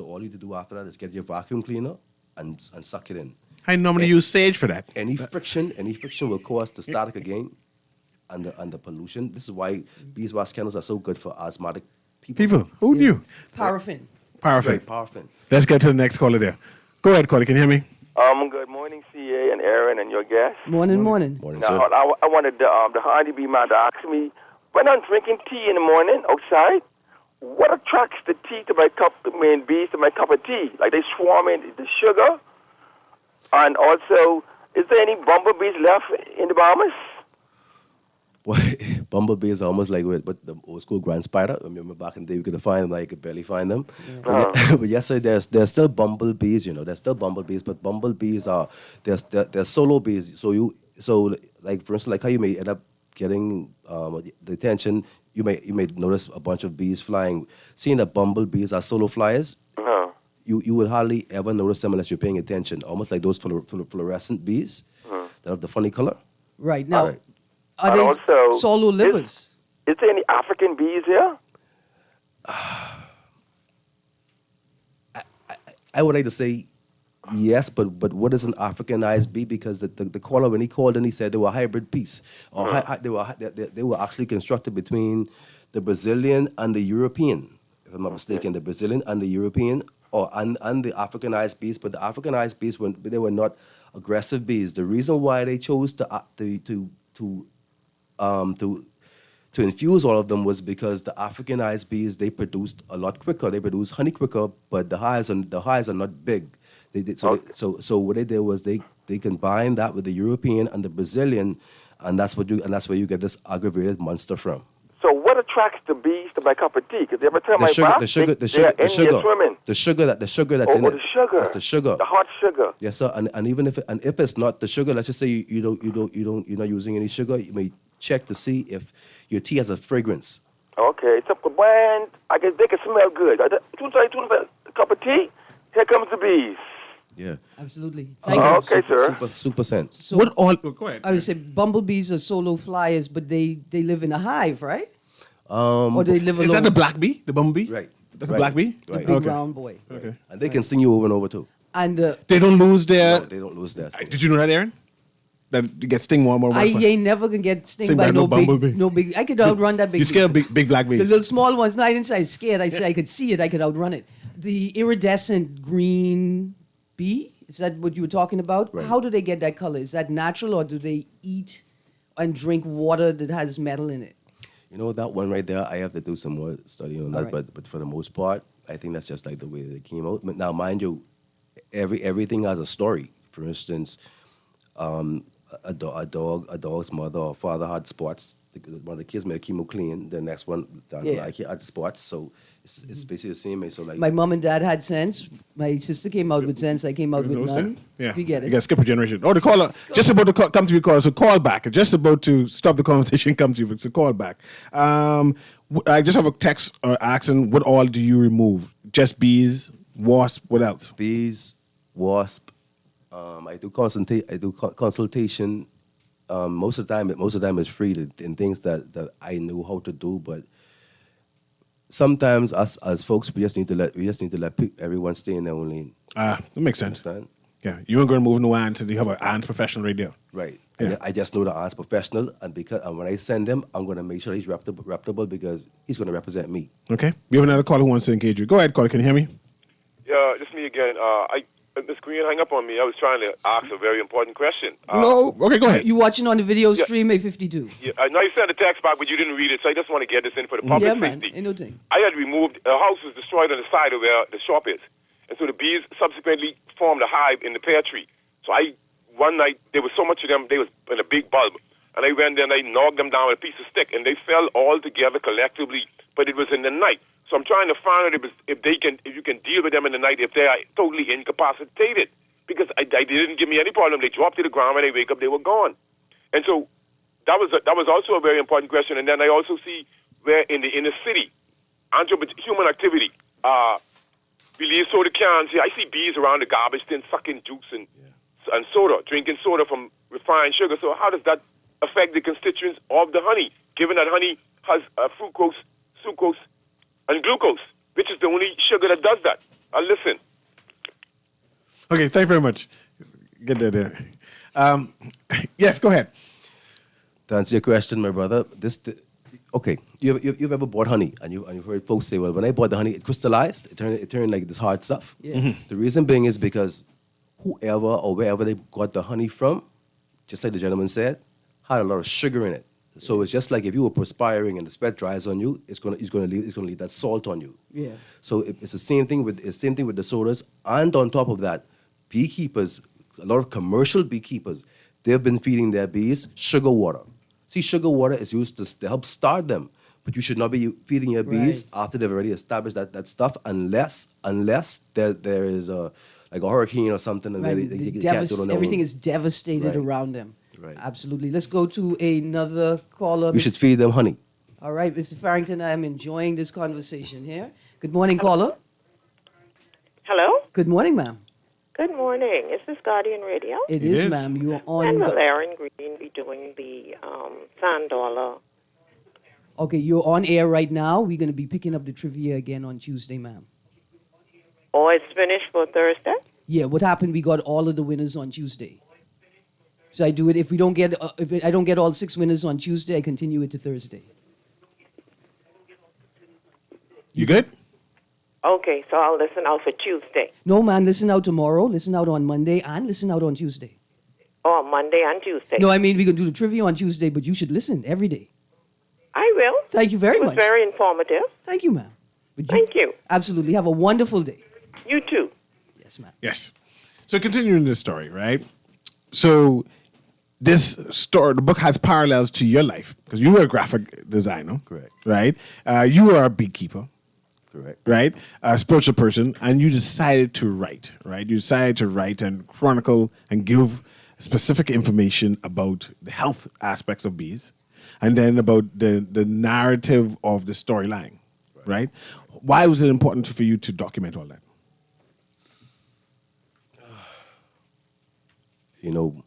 all you do after that is get your vacuum cleaner and suck it in. I normally use sage for that. Any friction will cause the static again, and the pollution. This is why beeswax candles are so good for asthmatic people. Who knew? Paraffin. Paraffin. Right, paraffin. Let's get to the next caller there. Go ahead, caller. Can you hear me? Good morning, CA and Aaron and your guests. Morning. Morning, Now, sir. I wanted the honeybee man to ask me, when I'm drinking tea in the morning outside, what attracts the tea to my cup, bees to my cup of tea? Like they swarm in the sugar? And also, is there any bumblebees left in the Bahamas? Well, bumblebees are almost like with the old school grand spider. I remember back in the day we could find them, like you could barely find them. But yes, sir, there's still bumblebees. There's still bumblebees, but bumblebees are they're solo bees. So like for instance, like how you may end up getting the attention, you may notice a bunch of bees flying. Seeing that bumblebees are solo flyers, you would hardly ever notice them unless you're paying attention. Almost like those fluorescent bees that have the funny color. Right. Now, Right. are And they also, solo livers? Is there any African bees here? I would like to say yes, but what is an Africanized bee? Because the caller, when he called in, he said they were hybrid bees. Or they were actually constructed between the Brazilian and the European, if I'm not mistaken, the Brazilian and the European, and the Africanized bees. But the Africanized bees they were not aggressive bees. The reason why they chose to infuse all of them was because the Africanized bees, they produced a lot quicker. They produce honey quicker, but the hives are not big. So what they did was they combined that with the European and the Brazilian, and that's where you get this aggravated monster from. So what attracts the bees to my cup of tea? Because every time The sugar they're swimming. that's in it. The sugar that's the sugar. That's the sugar. The hot sugar. Yes, sir. And even if it's not the sugar, let's just say you're not using any sugar, you may check to see if your tea has a fragrance. Okay, so when they can smell good. A cup of tea, here comes the bees. Yeah. Absolutely. Okay, sir. Super scent. So What all? Go ahead. I would say bumblebees are solo flyers, but they live in a hive, right? Or they live Is alone. that the black bee? The bumblebee? Right. That's a black bee? Right. Big Okay. round boy. Okay. And they can sting you over and over too. And They don't lose their. No, they don't lose that. Did you know that, Aaron? That you get sting more. I ain't never gonna get stung Sting by by no no bumblebee. big. I could outrun that big. You scared of big black The bees? little small ones. No, I didn't say I was scared. I said I could see it. I could outrun it. The iridescent green bee. Is that what you were talking about? Right. How do they get that color? Is that natural, or do they eat and drink water that has metal in it? You know, that one right there, I have to do some more studying on that. right. But for the most part, I think that's just like the way they came out. But now, mind you, everything has a story. For instance, a dog's mother or father had spots. One of the kids made chemo clean. The next one, he had spots. So it's basically the same way. So like, My mom and dad had sense. My sister came out with sense. I came out with none. Yeah. You get it. You got skip a generation. Oh, the caller just about to come to your call. So call back. Just about to stop the conversation. Come to you. So call back. I just have a text asking, what all do you remove? Just bees, wasp. What else? bees, wasp, I do consultation. Most of the time it's free in things that I knew how to do, but sometimes us as folks we just need to let everyone stay in their own lane. That makes sense. Understand? Yeah, you ain't going to move no ants and you have an ant professional radio. Right. Yeah. I just know the art's professional, and when I send him, I'm going to make sure he's reputable because he's going to represent me. Okay. We have another caller who wants to engage you. Go ahead, caller. Can you hear me? Yeah, it's me again. Miss Green, hang up on me. I was trying to ask a very important question. No. Okay, go ahead. You watching on the video stream, A52? Yeah, I know you sent a text back, but you didn't read it, so I just want to get this in for the public Yeah, man. safety. Ain't no thing. I had removed, a house was destroyed on the side of where the shop is. And so the bees subsequently formed a hive in the pear tree. So one night, there was so much of them, they was in a big bulb. And I went there and I knocked them down with a piece of stick, and they fell all together collectively. But it was in the night. So I'm trying to find out if you can deal with them in the night if they are totally incapacitated. Because they didn't give me any problem. They dropped to the ground when they wake up, they were gone. And so that was also a very important question. And then I also see where in the inner city, human activity, release soda cans. I see bees around the garbage tin sucking juice and soda, drinking soda from refined sugar. So how does that affect the constituents of the honey, given that honey has fructose, sucrose, and glucose, which is the only sugar that does that? Listen. Okay, thank you very much. Get that there. Yes, go ahead. To answer your question, my brother, okay, you've ever bought honey and you've heard folks say, well, when I bought the honey, it crystallized, it turned like this hard stuff. Yeah. Mm-hmm. The reason being is because whoever or wherever they got the honey from, just like the gentleman said, had a lot of sugar in it. So it's just like if you were perspiring and the sweat dries on you, it's gonna leave that salt on you. Yeah. So it's the same thing with the sodas, and on top of that, beekeepers, a lot of commercial beekeepers, they've been feeding their bees sugar water. See, sugar water is used to help start them, but you should not be feeding your bees after they've already established that stuff unless there is a hurricane or something and Right. they can't do it on their Everything own. is devastated Right. around them. Right. Absolutely. Let's go to another caller. You should feed them honey. All right, Mr. Farrington, I'm enjoying this conversation here. Good morning, caller. Hello? Good morning, ma'am. Good morning. Is this Guardian Radio? It is. is, ma'am. You're When on. will Aaron Green be doing the Sand Dollar? Okay, you're on air right now. We're going to be picking up the trivia again on Tuesday, ma'am. Oh, it's finished for Thursday? Yeah, what happened? We got all of the winners on Tuesday. So I do it. If we don't get, I don't get all 6 winners on Tuesday, I continue it to Thursday. You good? Okay, so I'll listen out for Tuesday. No, man. Listen out tomorrow. Listen out on Monday, and listen out on Tuesday. Oh, Monday and Tuesday. No, I mean we can do the trivia on Tuesday, but you should listen every day. I will. Thank you very It was much. very informative. Thank you, ma'am. But Thank you. Absolutely. Have a wonderful day. You too. Yes, ma'am. Yes. So continuing this story, right? So this story, the book has parallels to your life because you were a graphic designer. Correct. Right? You were a beekeeper. Correct. Right? A spiritual person, and you decided to write, right? You decided to write and chronicle and give specific information about the health aspects of bees and then about the narrative of the storyline, right? Why was it important for you to document all that? You know,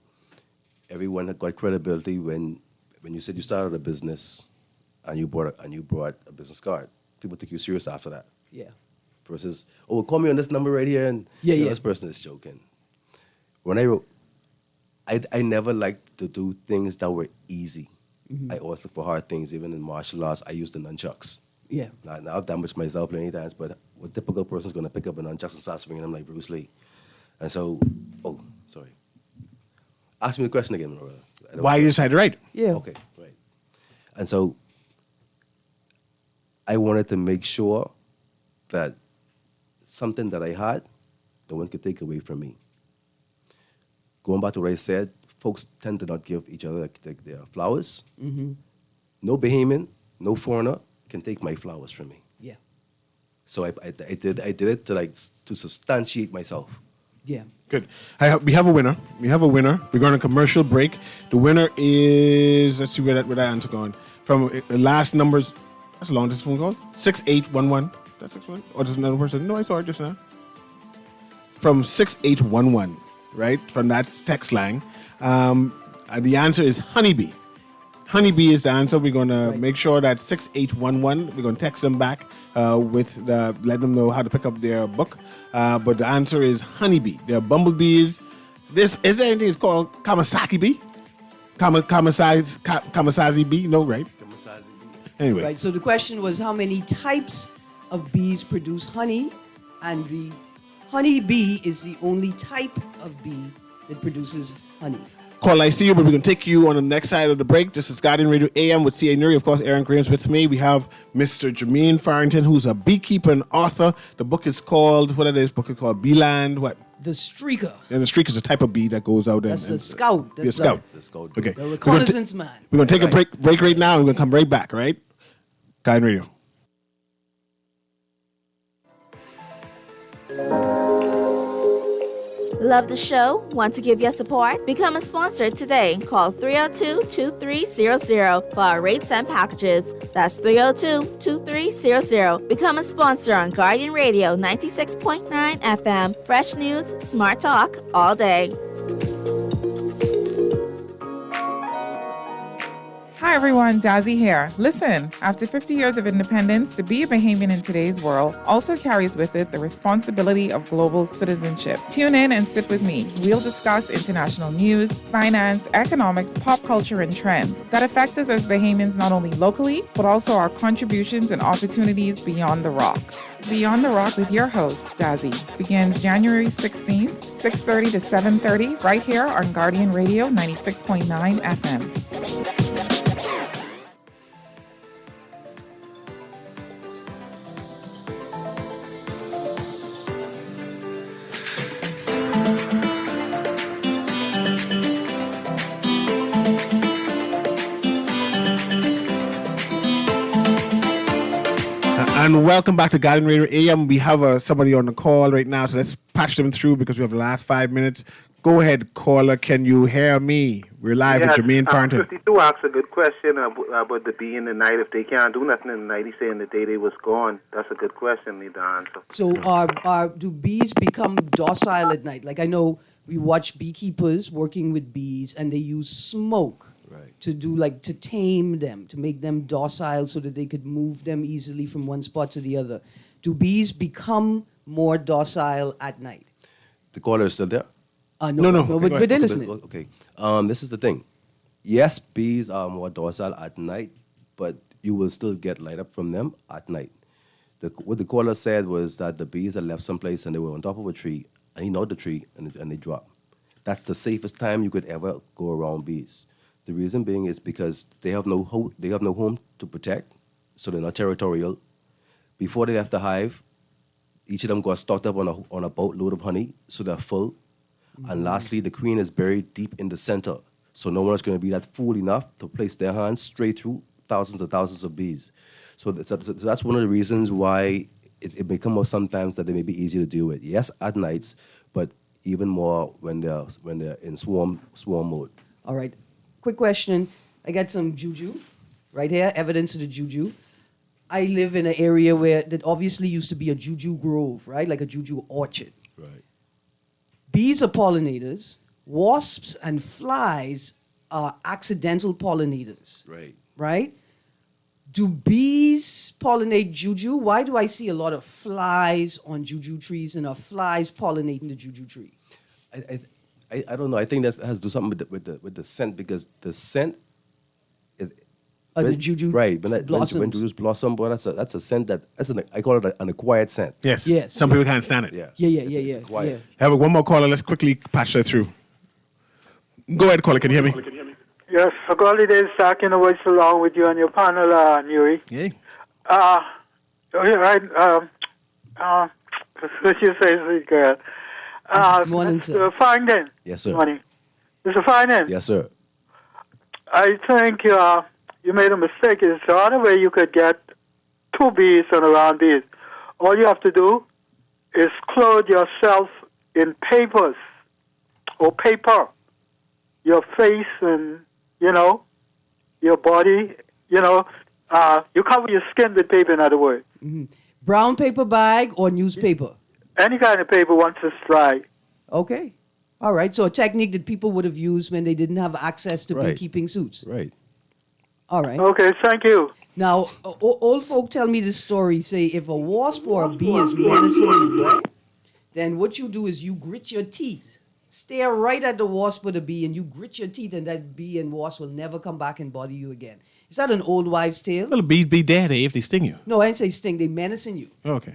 everyone had got credibility when you said you started a business and you brought a business card. People took you serious after that. Yeah. Versus, oh, call me on this number right here, and Yeah, you know, yeah. this person is joking. When I wrote, I never liked to do things that were easy. Mm-hmm. I always look for hard things. Even in martial arts, I use the nunchucks. Yeah. Now I've damaged myself plenty times, but a typical person's going to pick up a nunchucks and start swinging them like Bruce Lee. And so, oh, sorry. Ask me the question again, brother. Why you decided to write? Yeah. Okay, right. And so I wanted to make sure that something that I had, no one could take away from me. Going back to what I said, folks tend to not give each other their flowers. Mm-hmm. No Bahamian, no foreigner can take my flowers from me. Yeah. So I did it to substantiate myself. Yeah. Good. We have a winner. We're going to commercial break. The winner is, let's see where that answer going. From the last numbers, that's a long distance phone call. 6811. That's 61. Or just another person. No, I saw it just now. From 6811. right, from that text line. The answer is honeybee. Honeybee is the answer. We're going to make sure that 6811, we're going to text them back let them know how to pick up their book. But the answer is honeybee. There are bumblebees. Is there anything it's called Kamasaki bee? Kamasazi bee? No, right? Kamasazi bee. Anyway. Right. So the question was how many types of bees produce honey, and the honey bee is the only type of bee that produces honey. Call, I see you, but we're going to take you on the next side of the break. This is Guardian Radio AM with C.A. Newry. Of course, Aaron Graham's with me. We have Mr. Jermaine Farrington, who's a beekeeper and author. The book is called, what is this book is called? Beeland, what? The streaker. And the streaker is a type of bee that goes out That's the scout. That's the scout. The scout. Okay. The reconnaissance man. We're going to take a break right now, and we're going to come right back, right? Guardian Radio. Love the show? Want to give your support? Become a sponsor today. Call 302-2300 for our rates and packages. That's 302-2300. Become a sponsor on Guardian Radio 96.9 FM. Fresh news, smart talk, all day. Hi everyone, Dazzy here. Listen, after 50 years of independence, to be a Bahamian in today's world also carries with it the responsibility of global citizenship. Tune in and sit with me. We'll discuss international news, finance, economics, pop culture, and trends that affect us as Bahamians not only locally, but also our contributions and opportunities beyond the rock. Beyond the Rock with your host, Dazzy, begins January 16th, 6:30 to 7:30, right here on Guardian Radio 96.9 FM. And welcome back to Guardian Radio AM. We have somebody on the call right now, so let's patch them through because we have the last 5 minutes. Go ahead, caller. Can you hear me? We're live with Jermaine Farrington. 52 asked a good question about the bee in the night. If they can't do nothing in the night, he said in the day they was gone. That's a good question. Need to answer. So do bees become docile at night? Like I know we watch beekeepers working with bees, and they use smoke. Right. To tame them, to make them docile so that they could move them easily from one spot to the other. Do bees become more docile at night? The caller is still there? No. But they're listening. Okay. This is the thing. Yes, bees are more docile at night, but you will still get light up from them at night. What the caller said was that the bees are left someplace and they were on top of a tree, and he knocked the tree and they dropped. That's the safest time you could ever go around bees. The reason being is because they have no home to protect, so they're not territorial. Before they left the hive, each of them got stocked up on a boatload of honey, so they're full. Mm-hmm. And lastly, the queen is buried deep in the center, so no one's going to be that fool enough to place their hands straight through thousands and thousands of bees. So that's one of the reasons why it may come up sometimes that they may be easy to deal with. Yes, at nights, but even more when they're in swarm mode. All right. Quick question. I got some juju right here, evidence of the juju. I live in an area where that obviously used to be a juju grove, right? Like a juju orchard. Right. Bees are pollinators. Wasps and flies are accidental pollinators. Right. Right? Do bees pollinate juju? Why do I see a lot of flies on juju trees, and are flies pollinating the juju tree? I don't know. I think that has to do something with the scent, because the scent is the juju right when jujus blossom, boy, that's a scent I call it an acquired scent. Yes. Yes. Some people can't stand it. Yeah. Yeah. It's acquired. Have one more caller. Let's quickly patch that through. Go ahead, caller. Can you hear me? Yes, for holidays, talking about so long with you and your panel, Newry. Yay. What you say, girl? Morning, sir. Mr. Farrington. Yes, sir. Morning. Mr. Farrington. Yes, sir. I think you made a mistake. It's the only way you could get two bees and around bees. All you have to do is clothe yourself in papers or paper. Your face and, your body, you cover your skin with paper, in other words. Mm-hmm. Brown paper bag or newspaper? Any kind of paper once it's dry. Okay. All right, so a technique that people would have used when they didn't have access to Right. beekeeping suits. Right. All right. Okay, thank you. Now, old folk tell me this story. Say, if a wasp or a bee is menacing you, right, then what you do is you grit your teeth, stare right at the wasp or the bee, and you grit your teeth, and that bee and wasp will never come back and bother you again. Is that an old wives' tale? Well, bees be dead if they sting you. No, I didn't say sting. They menacing you. Okay.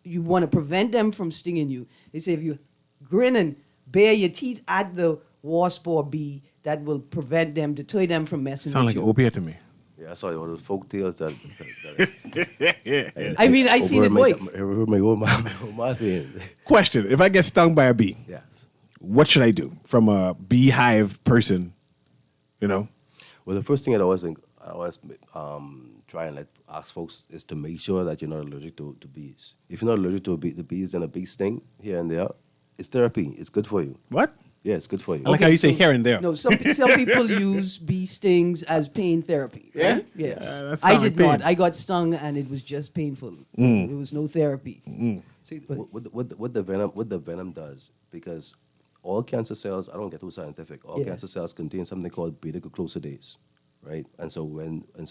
You want to prevent them from stinging you. They say if you grin and bare your teeth at the wasp or bee, that will prevent them, deter them from messing Sound with like you. opiate to me. Yeah, I saw all the folk tales that I mean, I seen it work. I heard my old ma saying. Question: if I get stung by a bee, Yes. what should I do from a beehive person? You know, Well, the first thing I always try and ask folks is to make sure that you're not allergic to bees. If you're not allergic to the bees and a bee sting here and there, it's therapy. It's good for you. what? Yeah, it's good for you. I like how you say here and there. No, some people use bee stings as pain therapy. Right? Yeah? Yes. that I sound did like not. pain. I got stung and it was just painful. There was no therapy. See, what the venom does, because all cancer cells, I don't get too scientific, all Yeah. cancer cells contain something called beta-glucosidase, right? And so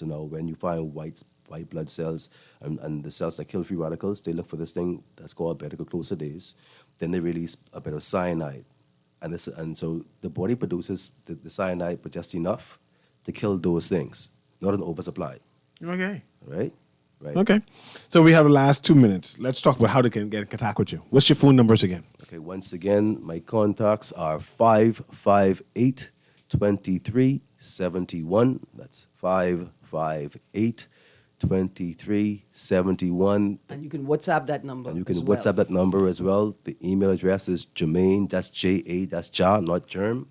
now when you find white blood cells and the cells that kill free radicals, they look for this thing that's called beta-glucosidase. Then they release a bit of cyanide. And so the body produces the cyanide, but just enough to kill those things, not an oversupply, Okay. right? Right. Okay. So we have the last 2 minutes. Let's talk about how they can get in contact with you. What's your phone numbers again? Okay, once again, my contacts are 558-2371. That's 558-2371. And you can WhatsApp that number. And you can as well. WhatsApp that number as well. The email address is Jermaine, that's J-A, that's Ja, not germ.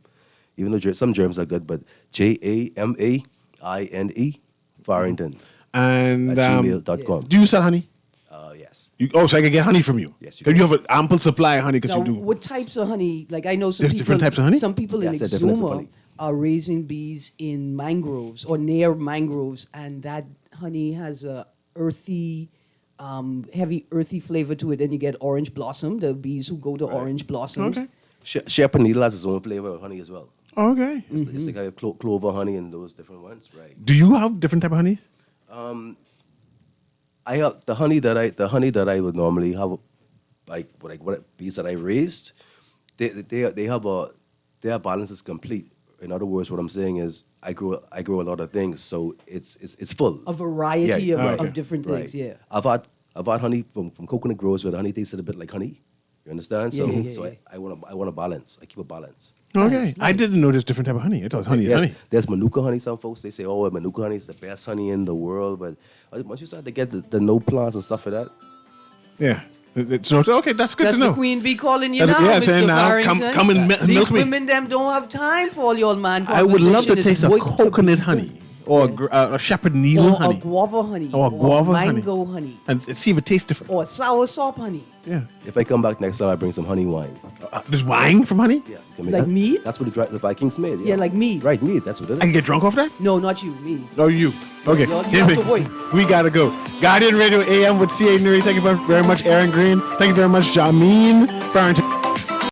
Even though some germs are good, but Jamaine, Farrington, And at gmail.com. do you sell honey? Yes. So I can get honey from you? Yes, you Can can. you have an ample supply of honey? Because Now, you do. what types of honey? Like I know some There's people. different types of honey? Some people Yes, in there are different types of Exuma honey. are raising bees in mangroves or near mangroves, and that honey has a earthy, heavy earthy flavor to it. And you get orange blossom. The bees who go to orange blossoms. Okay. Shepherd needle has its own flavor of honey as well. Okay. It's like I have clover honey and those different ones, right? Do you have different type of honey? I have the honey that I would normally have, like what bees that I raised, their balance is complete. In other words, what I'm saying is I grow a lot of things, so it's full. A variety Yeah, of different right. things. Yeah. I've had honey from coconut growers where the honey tasted a bit like honey. You understand? So Yeah. I want a balance. I keep a balance. Okay. I didn't know there's different type of honey. I thought it was honey is honey. There's Manuka honey. Some folks they say, "Oh, Manuka honey is the best honey in the world." But once you start to get the no plants and stuff like that, Yeah. So okay, that's good That's to know. the queen bee calling you That's- now, yeah, Mr. saying now, Farrington. come and These milk me. women them don't have time for all your man I would love to conversation. taste It's a way too coconut big. honey or a shepherd needle Or honey a guava honey. or a guava honey. mango honey. and see if it tastes different. Or sour sop honey. Yeah. if I come back next time, I bring some honey wine. There's wine from honey? Yeah, Like mead? That's what the Vikings made. Yeah, like mead. Right, mead. That's what it is. I can get drunk off that? No, not you, me. No, you. Okay. You Hear have me. to wait. We gotta go. Guardian Radio AM with CA Newry. Thank you very much, Aaron Green. Thank you very much, Jameen Farrington.